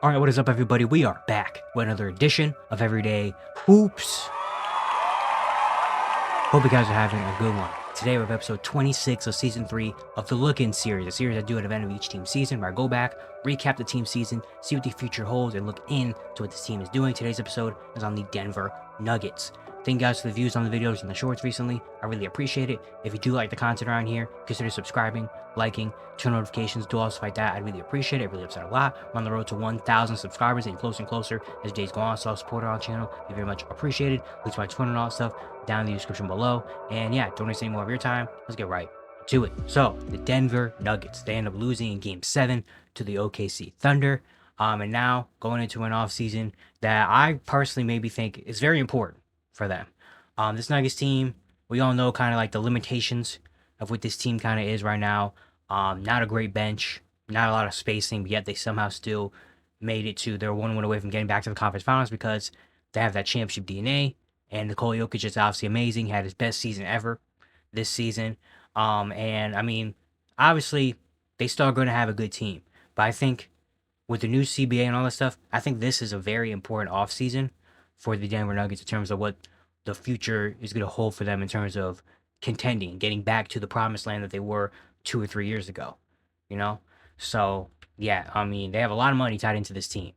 All right, what is up, everybody? We are back with another edition of Everyday Hoops. Hope you guys are having a good one. Today we have episode 26 of season 3 of the Look-In series, a series I do at the end of each team season where I go back, recap the team season, see what the future holds, and look into what this team is doing. Today's episode is on the Denver Nuggets. Thank you guys for the views on the videos and the shorts recently. I really appreciate it. If you do like the content around here, consider subscribing, liking, turn notifications, do all stuff like that. I'd really appreciate it. It really helps out a lot. We're on the road to 1,000 subscribers, getting closer and closer as days go on. So support our channel. Be very much appreciated. Links to my Twitter and all that stuff down in the description below. And yeah, don't waste any more of your time. Let's get right to it. So the Denver Nuggets, they end up losing in Game 7 to the OKC Thunder. And now going into an offseason that I personally maybe think is very important for them. This Nuggets team, we all know kind of like the limitations of what this team kind of is right now. Not a great bench, not a lot of spacing, but yet they somehow still made it to their one win away from getting back to the conference finals because they have that championship DNA. And Nikola Jokic is obviously amazing. He had his best season ever this season. And I mean, obviously, they still are going to have a good team. But I think with the new CBA and all that stuff, I think this is a very important offseason for the Denver Nuggets in terms of what the future is going to hold for them in terms of contending, getting back to the promised land that they were 2 or 3 years ago. You know? So, yeah, I mean, they have a lot of money tied into this team.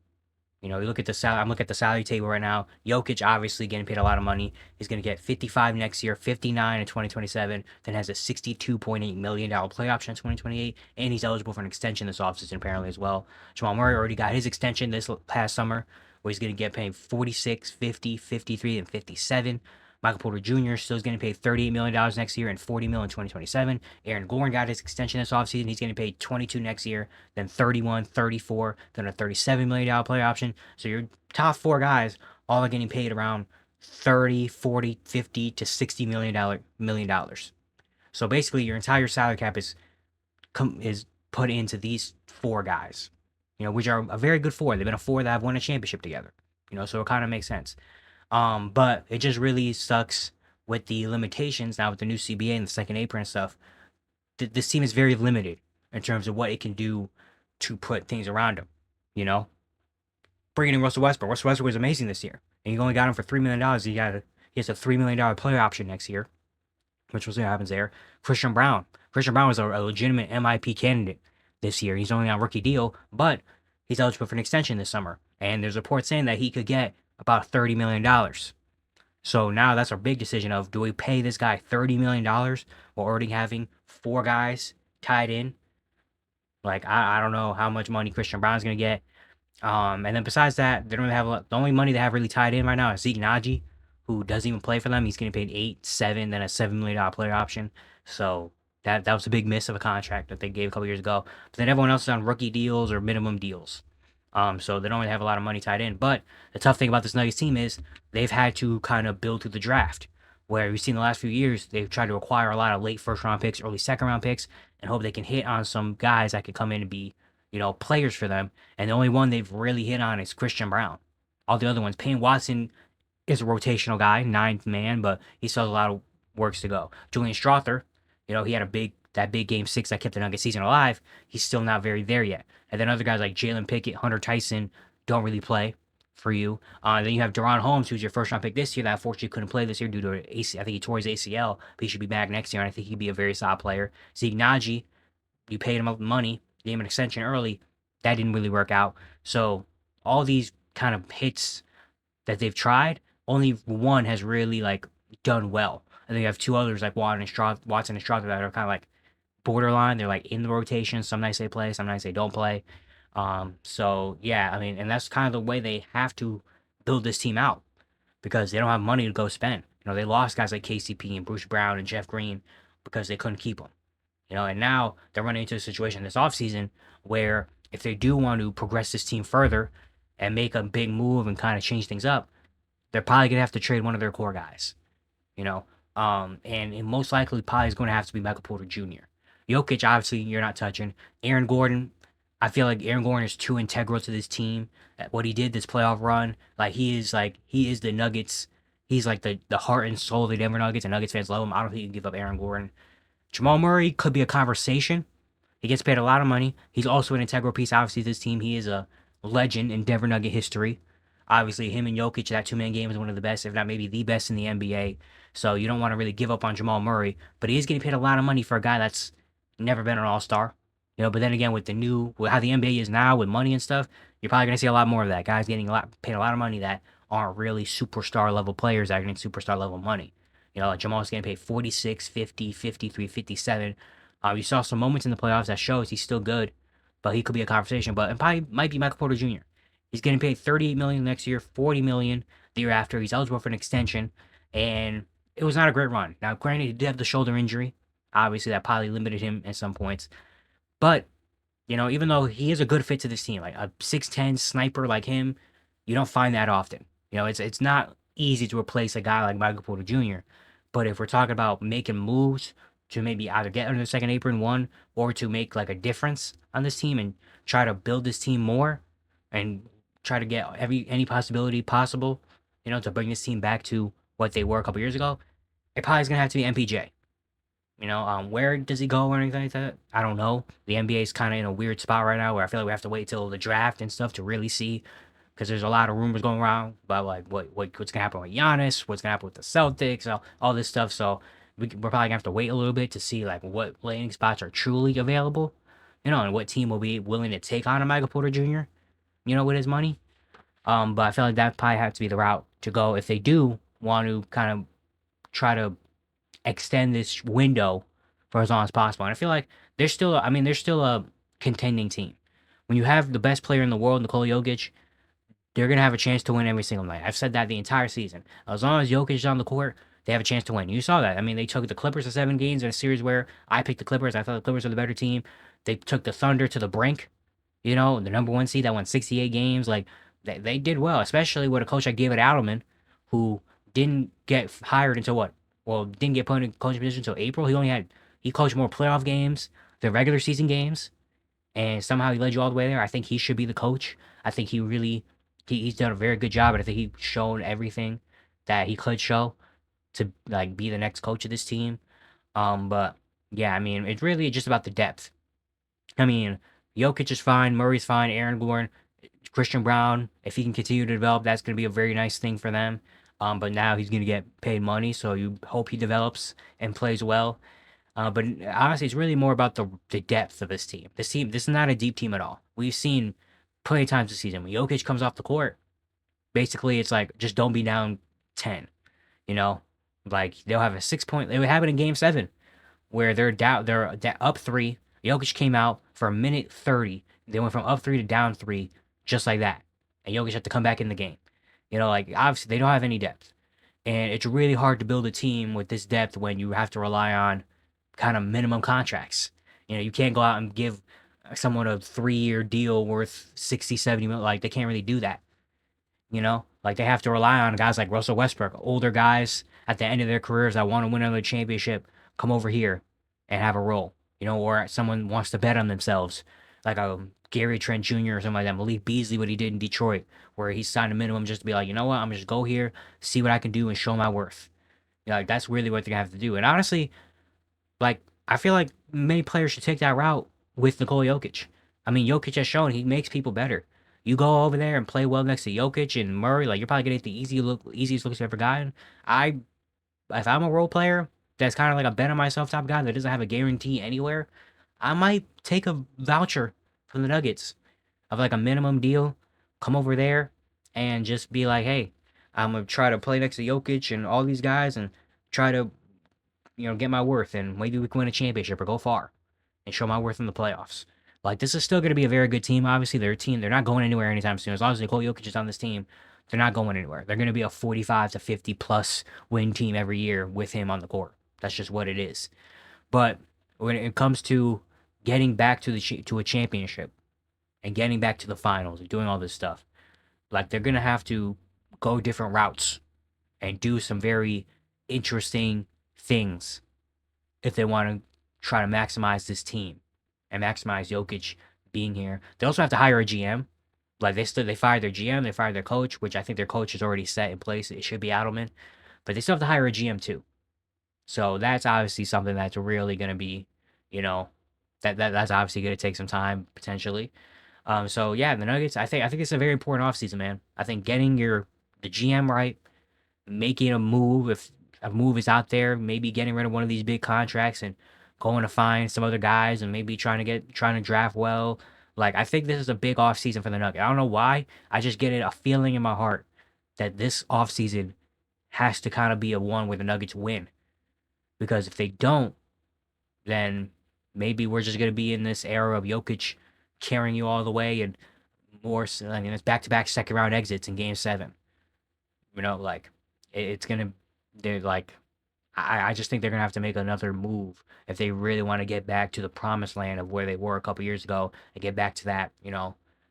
You know, you look at the salary. I'm looking at the salary table right now. Jokic obviously getting paid a lot of money. He's going to get 55 next year, 59 in 2027. Then has a $62.8 million play option in 2028, and he's eligible for an extension this offseason apparently as well. Jamal Murray already got his extension this past summer, where he's going to get paid 46, 50, 53, and 57. Michael Porter Jr. still is getting paid $38 million next year and $40 million in 2027. Aaron Gordon got his extension this offseason. He's getting paid $22 next year, then $31, $34, then a $37 million player option. So your top 4 guys all are getting paid around $30, $40, $50 to $60 million. So basically your entire salary cap is put into these 4 guys, you know, which are a very good 4. They've been a 4 that have won a championship together, you know, so it kind of makes sense. But it just really sucks with the limitations now with the new CBA and the second apron and stuff. This team is very limited in terms of what it can do to put things around them. You know, bringing in Russell Westbrook. Russell Westbrook was amazing this year, and you only got him for $3 million. He has a $3 million player option next year, which we'll see what happens there. Christian Brown. Christian Brown was a legitimate MIP candidate this year. He's only on rookie deal, but he's eligible for an extension this summer. And there's reports saying that he could get about $30 million. So now that's our big decision of, do we pay this guy $30 million while already having 4 guys tied in? Like, I don't know how much money Christian Brown's going to get. And then besides that, they don't really have the only money they have really tied in right now is Zeke Naji, who doesn't even play for them. He's getting paid 8, 7, then a $7 million player option. So that was a big miss of a contract that they gave a couple years ago. But then everyone else is on rookie deals or minimum deals. So they don't really have a lot of money tied in. But the tough thing about this Nuggets team is they've had to kind of build through the draft, where we've seen the last few years, they've tried to acquire a lot of late first-round picks, early second-round picks, and hope they can hit on some guys that could come in and be, you know, players for them. And the only one they've really hit on is Christian Brown. All the other ones, Payne Watson is a rotational guy, 9th man, but he still has a lot of works to go. Julian Strawther, you know, he had that big game 6 that kept the Nuggets season alive. He's still not very there yet. And then other guys like Jalen Pickett, Hunter Tyson don't really play for you. Then you have Deron Holmes, who's your first round pick this year, that unfortunately couldn't play this year due to AC. I think he tore his ACL, but he should be back next year, and I think he'd be a very solid player. Zeke Naji, you paid him up money, gave him an extension early. That didn't really work out. So all these kind of hits that they've tried, only one has really like done well. And then you have 2 others like Watson and Strawther that are kind of like borderline. They're like in the rotation. Some nights they play, some nights they don't play. So yeah, I mean, and that's kind of the way they have to build this team out because they don't have money to go spend. You know, they lost guys like KCP and Bruce Brown and Jeff Green because they couldn't keep them. You know, and now they're running into a situation this offseason where if they do want to progress this team further and make a big move and kind of change things up, they're probably going to have to trade one of their core guys, you know, and it most likely probably is going to have to be Michael Porter Jr. Jokic, obviously, you're not touching. Aaron Gordon, I feel like Aaron Gordon is too integral to this team. What he did this playoff run, he is the Nuggets. He's like the heart and soul of the Denver Nuggets, and Nuggets fans love him. I don't think you can give up Aaron Gordon. Jamal Murray could be a conversation. He gets paid a lot of money. He's also an integral piece, obviously, to this team. He is a legend in Denver Nugget history. Obviously, him and Jokic, that two-man game is one of the best, if not maybe the best in the NBA. So you don't want to really give up on Jamal Murray, but he is getting paid a lot of money for a guy that's never been an All-Star. But then again, with how the NBA is now with money and stuff, you're probably gonna see a lot more of that. Guys getting paid a lot of money that aren't really superstar level players that are getting superstar level money. Like Jamal's getting paid 46, 50, 53, 57. You saw some moments in the playoffs that shows he's still good, but he could be a conversation. But it probably might be Michael Porter Jr. He's getting paid 38 million next year, 40 million the year after. He's eligible for an extension, and it was not a great run. Now, granted, he did have the shoulder injury. Obviously, that probably limited him at some points. But even though he is a good fit to this team, like a 6'10 sniper like him, you don't find that often. It's not easy to replace a guy like Michael Porter Jr. But if we're talking about making moves to maybe either get under the second apron one or to make like a difference on this team and try to build this team more and try to get any possibility possible, to bring this team back to what they were a couple years ago, it probably is gonna have to be MPJ. Where does he go or anything like that? I don't know. The NBA is kind of in a weird spot right now where I feel like we have to wait till the draft and stuff to really see, because there's a lot of rumors going around about like what's gonna happen with Giannis, what's gonna happen with the Celtics, all this stuff. So we're probably gonna have to wait a little bit to see like what landing spots are truly available, and what team will be willing to take on a Michael Porter Jr. With his money. But I feel like that probably has to be the route to go if they do want to kind of try to extend this window for as long as possible. And I feel like they're still a contending team. When you have the best player in the world, Nikola Jokic, they're gonna have a chance to win every single night. I've said that the entire season. As long as Jokic is on the court, they have a chance to win. You saw that. I mean, they took the Clippers to 7 games in a series where I picked the Clippers. I thought the Clippers were the better team. They took the Thunder to the brink. The number one seed that won 68 games. Like they did well, especially with a coach like David Adelman, who didn't get hired until what? Well, didn't get put in coaching position until April. He coached more playoff games than regular season games, and somehow he led you all the way there. I think he should be the coach. I think he's done a very good job, and I think he's shown everything that he could show to like be the next coach of this team. But yeah, I mean, it's really just about the depth. I mean, Jokic is fine, Murray's fine, Aaron Gordon, Christian Brown. If he can continue to develop, that's going to be a very nice thing for them. But now he's going to get paid money, so you hope he develops and plays well. But honestly, it's really more about the depth of this team. This is not a deep team at all. We've seen plenty of times this season when Jokic comes off the court, basically it's like just don't be down 10. Like they'll have a 6 point. They would have it in Game 7 where they're down, up 3. Jokic came out for a minute 30. They went from up 3 to down 3, just like that. And Jokic had to come back in the game. Like obviously they don't have any depth. And it's really hard to build a team with this depth when you have to rely on kind of minimum contracts. You can't go out and give someone a 3-year deal worth 60, 70 million. Like they can't really do that. Like they have to rely on guys like Russell Westbrook, older guys at the end of their careers that want to win another championship, come over here and have a role. Or someone wants to bet on themselves, like a Gary Trent Jr. or something like that. Malik Beasley, what he did in Detroit, where he signed a minimum just to be like, you know what, I'm just go here, see what I can do, and show my worth. Like that's really what they're gonna have to do. And honestly, like I feel like many players should take that route with Nikola Jokic. I mean, Jokic has shown he makes people better. You go over there and play well next to Jokic and Murray, like you're probably gonna get the easiest looks you've ever gotten. If I'm a role player that's kind of like a bet on myself type guy that doesn't have a guarantee anywhere, I might take a voucher from the Nuggets of like a minimum deal, come over there and just be like, hey, I'm gonna try to play next to Jokic and all these guys and try to, get my worth and maybe we can win a championship or go far and show my worth in the playoffs. Like this is still gonna be a very good team. Obviously, they're not going anywhere anytime soon. As long as Nikola Jokic is on this team, they're not going anywhere. They're gonna be a 45 to 50 plus win team every year with him on the court. That's just what it is. But when it comes to getting back to a championship and getting back to the finals and doing all this stuff, like they're gonna have to go different routes and do some very interesting things if they want to try to maximize this team and maximize Jokic being here. They also have to hire a GM. Like they fired their GM, they fired their coach, which I think their coach is already set in place. It should be Adelman, but they still have to hire a GM too. So that's obviously something that's really going to be, that's obviously going to take some time potentially. So yeah, the Nuggets. I think it's a very important offseason, man. I think getting the GM right, making a move if a move is out there, maybe getting rid of one of these big contracts and going to find some other guys and maybe trying to draft well. Like I think this is a big offseason for the Nuggets. I don't know why. I just get a feeling in my heart that this offseason has to kind of be a one where the Nuggets win. Because if they don't, then maybe we're just gonna be in this era of Jokic carrying you all the way and more. I mean, it's back-to-back second-round exits in Game 7. Like it's gonna. They're like, I just think they're gonna have to make another move if they really want to get back to the promised land of where they were a couple years ago and get back to that,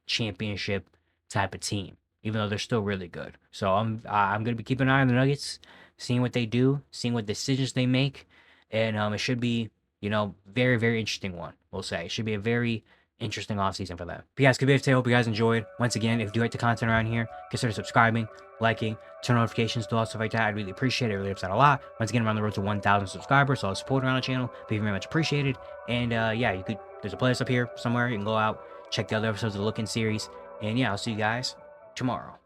championship type of team. Even though they're still really good, so I'm gonna be keeping an eye on the Nuggets, seeing what they do, seeing what decisions they make, and it should be very very interesting one. We'll say it should be a very interesting offseason for them. But guys, good video today. Hope you guys enjoyed. Once again, if you do like the content around here, consider subscribing, liking, turn notifications, do all stuff like that. I'd really appreciate it. It really helps out a lot. Once again, I'm on the road to 1,000 subscribers, so all the support around the channel, be very much appreciated. And yeah, there's a playlist up here somewhere. You can go out, check the other episodes of the Look In series. And yeah, I'll see you guys tomorrow.